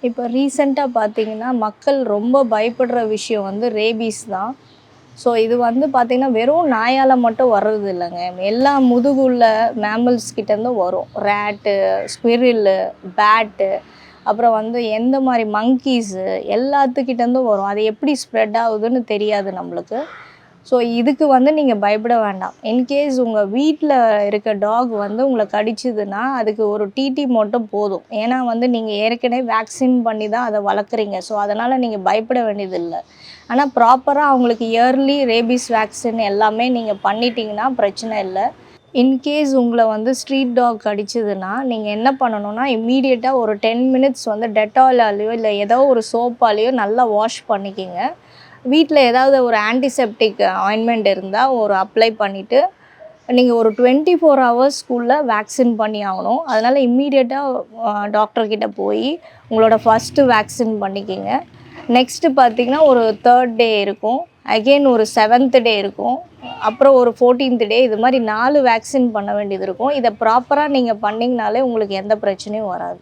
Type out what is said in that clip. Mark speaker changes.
Speaker 1: இப்போ ரீசெண்டாக பார்த்தீங்கன்னா, மக்கள் ரொம்ப பயப்படுற விஷயம் வந்து ரேபீஸ் தான். ஸோ இது வந்து பார்த்தீங்கன்னா, வெறும் நாயால மட்டும் வர்றது இல்லைங்க. எல்லா முதுகுள்ள மேமல்ஸ் கிட்டேருந்தும் வரும். ரேட்டு, ஸ்குவிரில்லு, பேட்டு, அப்புறம் வந்து எந்த மாரி மங்கீஸு எல்லாத்துக்கிட்டேருந்தும் வரும். அது எப்படி ஸ்ப்ரெட் ஆகுதுன்னு தெரியாது நம்மளுக்கு. ஸோ இதுக்கு வந்து நீங்கள் பயப்பட வேண்டாம். இன்கேஸ் உங்கள் வீட்டில் இருக்க டாக் வந்து உங்களை கடிச்சுதுன்னா, அதுக்கு ஒரு டிடி மட்டும் போதும். ஏன்னா வந்து நீங்கள் ஏற்கனவே வேக்சின் பண்ணி தான் அதை வளர்க்குறீங்க. ஸோ அதனால் நீங்கள் பயப்பட வேண்டியதில்லை. ஆனால் ப்ராப்பராக அவங்களுக்கு இயர்லி ரேபீஸ் வேக்சின் எல்லாமே நீங்கள் பண்ணிட்டீங்கன்னா பிரச்சனை இல்லை. இன்கேஸ் உங்களை வந்து ஸ்ட்ரீட் டாக் கடிச்சதுன்னா, நீங்கள் என்ன பண்ணணும்னா, இம்மீடியட்டாக ஒரு 10 மினிட்ஸ் வந்து டெட்டாலாலேயோ இல்லை ஏதோ ஒரு சோப்பாலேயோ நல்லா வாஷ் பண்ணிக்கிங்க. வீட்டில் ஏதாவது ஒரு ஆன்டிசெப்டிக் ஆயின்மெண்ட் இருந்தால் ஒரு அப்ளை பண்ணிவிட்டு நீங்கள் ஒரு 24 ஹவர்ஸ்க்குள்ளே வேக்சின் பண்ணி ஆகணும். அதனால் இம்மீடியட்டாக டாக்டர்கிட்ட போய் உங்களோட ஃபஸ்ட்டு வேக்சின் பண்ணிக்கிங்க. நெக்ஸ்ட்டு பார்த்திங்கன்னா ஒரு 3rd டே இருக்கும், அகெயின் ஒரு 7th டே இருக்கும், அப்புறம் ஒரு 14th டே. இது மாதிரி 4 வேக்சின் பண்ண வேண்டியது இருக்கும். இதை ப்ராப்பராக நீங்கள் பண்ணிங்கனாலே உங்களுக்கு எந்த பிரச்சனையும் வராது.